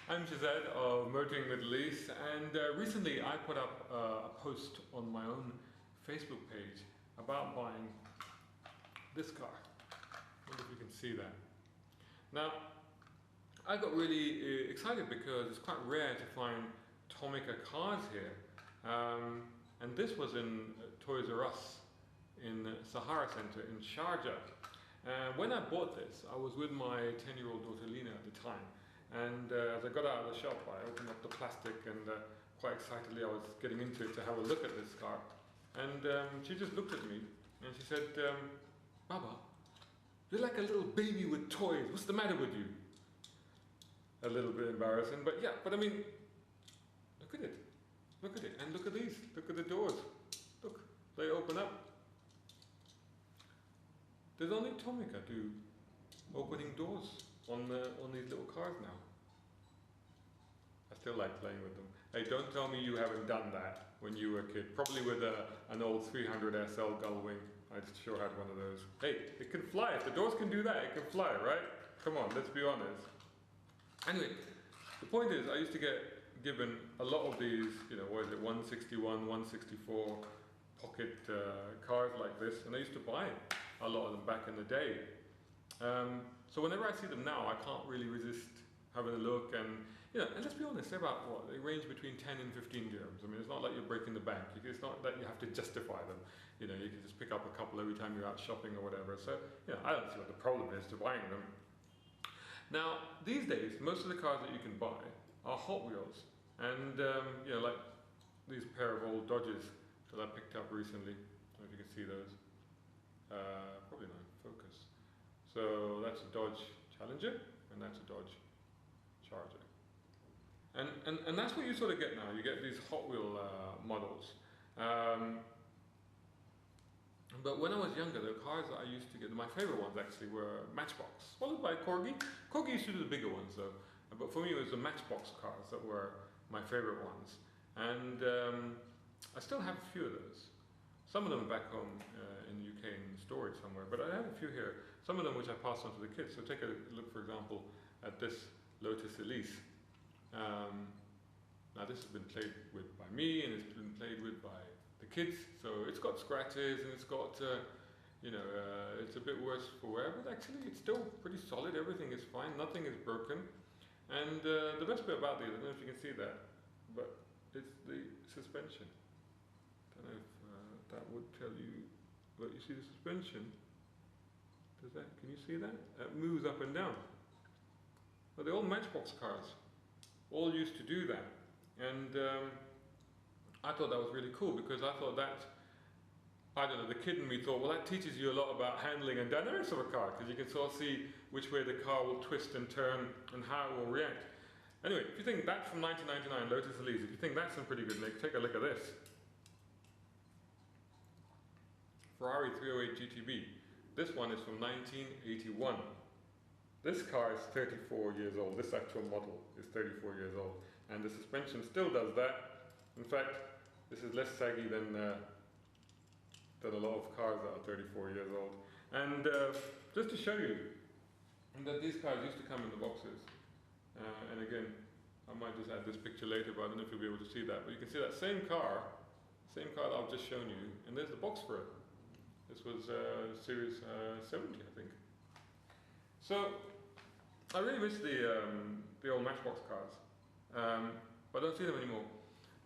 I'm Shazad of Motoring Middle East, and recently I put up a post on my own Facebook page about buying this car. I wonder if you can see that. Now, I got really excited because it's quite rare to find Tomica cars here, and this was in Toys R Us in Sahara Centre in Sharjah. When I bought this, I was with my 10-year-old daughter Lena at the time. And as I got out of the shop, I opened up the plastic and quite excitedly I was getting into it to have a look at this car. And she just looked at me and she said, Baba, you're like a little baby with toys. What's the matter with you? A little bit embarrassing, but yeah, but I mean, look at it. Look at it. And look at these. Look at the doors. Look, they open up. Does only Tomica do opening doors on these little cars now? I still like playing with them. Hey, don't tell me you haven't done that when you were a kid. Probably with an old 300 SL gull wing. I sure had one of those. Hey, it can fly. If the doors can do that, it can fly, right? Come on, let's be honest. Anyway, the point is, I used to get given a lot of these, you know, what is it, 161, 164 pocket cars like this, and I used to buy a lot of them back in the day. So whenever I see them now, I can't really resist having a look, and you know, and let's be honest, they're about what? They range between 10 and 15 dirhams. I mean, it's not like you're breaking the bank. It's not that you have to justify them. You know, you can just pick up a couple every time you're out shopping or whatever. So, you know, I don't see what the problem is to buying them. Now, these days, most of the cars that you can buy are Hot Wheels, and you know, like these pair of old Dodges that I picked up recently. I don't know if you can see those. Probably not in focus. So that's a Dodge Challenger, and that's a Dodge Charger. And that's what you sort of get now. You get these Hot Wheel models. But when I was younger, the cars that I used to get, my favorite ones actually were Matchbox, followed by Corgi. Corgi used to do the bigger ones though. But for me, it was the Matchbox cars that were my favorite ones. And I still have a few of those. Some of them back home in the UK in storage somewhere, but I have a few here. Some of them which I passed on to the kids. So take a look, for example, at this Lotus Elise. Now this has been played with by me, and it's been played with by the kids. So it's got scratches, and it's got, you know, it's a bit worse for wear, but actually it's still pretty solid. Everything is fine, nothing is broken. And the best bit about these, I don't know if you can see that, but it's the suspension. I don't know if that would tell you, but you see the suspension? Does that, can you see that? It moves up and down. Well, the old Matchbox cars all used to do that. And I thought that was really cool, because I thought that, I don't know, the kid in me thought, well, that teaches you a lot about handling and dynamics of a car, because you can sort of see which way the car will twist and turn and how it will react. Anyway, if you think that's from 1999, Lotus Elise, if you think that's in pretty good nick, take a look at this. Ferrari 308 GTB. This one is from 1981. This car is 34 years old. This actual model is 34 years old. And the suspension still does that. In fact, this is less saggy than a lot of cars that are 34 years old. And just to show you that these cars used to come in the boxes. And again, I might just add this picture later, but I don't know if you'll be able to see that. But you can see that same car that I've just shown you, and there's the box for it. This was Series 70, I think. So I really miss the old Matchbox cars, but I don't see them anymore.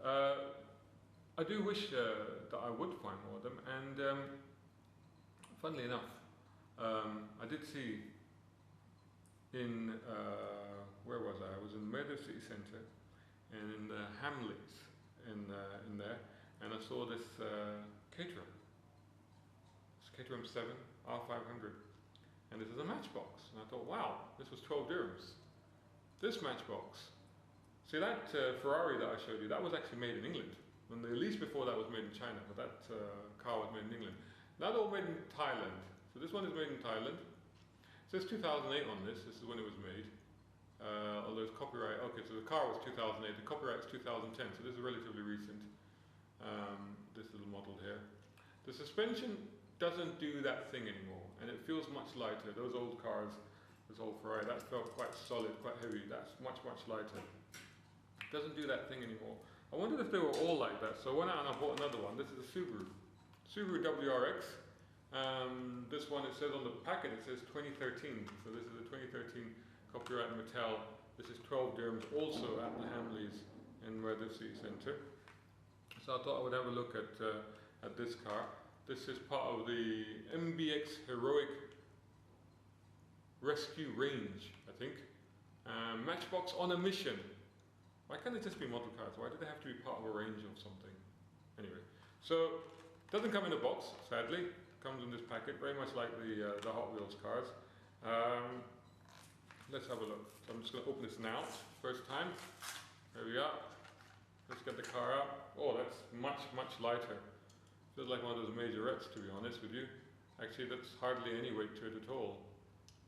I do wish that I would find more of them, and funnily enough, I did see in, where was I? I was in Meadow City Centre and in the Hamleys in there, and I saw this Caterham. It's Caterham 7 R500, and this is a Matchbox, and I thought, wow, this was 12 dirhams. This Matchbox, see that Ferrari that I showed you, that was actually made in England, and the Elise before that was made in China, but that car was made in England. Now they're all made in Thailand, so this one is made in Thailand. So it's 2008 on this is when it was made, although it's copyright, okay, so the car was 2008, the copyright is 2010, so this is relatively recent, this little model here. The suspension doesn't do that thing anymore, and it feels much lighter. Those old cars this old Ferrari. That felt quite solid, quite heavy. That's much lighter. Doesn't do that thing anymore. I wondered if they were all like that, so I went out and I bought another one. This is a Subaru WRX. This one, it says on the packet, it says 2013. So this is a 2013 copyright Mattel. This is 12 dirhams, also at the Hamleys in Weather City Centre. So I thought I would have a look at this car. This is part of the MBX Heroic Rescue Range, I think. Matchbox on a mission. Why can't it just be model cars? Why do they have to be part of a range of something? Anyway, so it doesn't come in a box, sadly. It comes in this packet, very much like the Hot Wheels cars. Let's have a look. So I'm just going to open this now, first time. There we are. Let's get the car out. Oh, that's much lighter. Feels like one of those majorettes, to be honest with you. Actually, that's hardly any weight to it at all.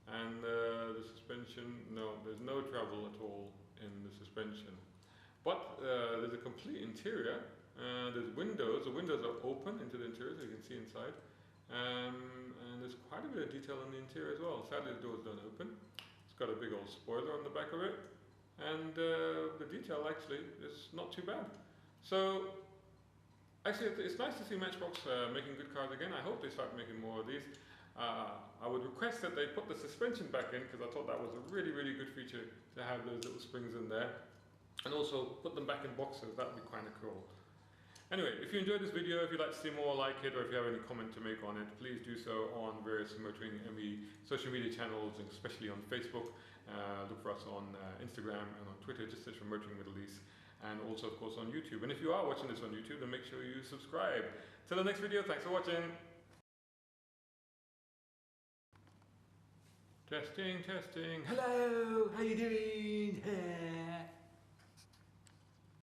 And the suspension, no, there's no travel at all in the suspension. But there's a complete interior. There's windows. The windows are open into the interior, so you can see inside. And there's quite a bit of detail on the interior as well. Sadly, the doors don't open. It's got a big old spoiler on the back of it. And the detail actually is not too bad. So, actually, it's nice to see Matchbox making good cars again. I hope they start making more of these. I would request that they put the suspension back in, because I thought that was a really good feature to have those little springs in there. And also put them back in boxes. That would be kind of cool. Anyway, if you enjoyed this video, if you'd like to see more like it, or if you have any comment to make on it, please do so on various Motoring ME social media channels, and especially on Facebook. Look for us on Instagram and on Twitter, just search for Motoring Middle East, and also of course on YouTube. And if you are watching this on YouTube, then make sure you subscribe. Till the next video, thanks for watching. Testing. Hello, how you doing?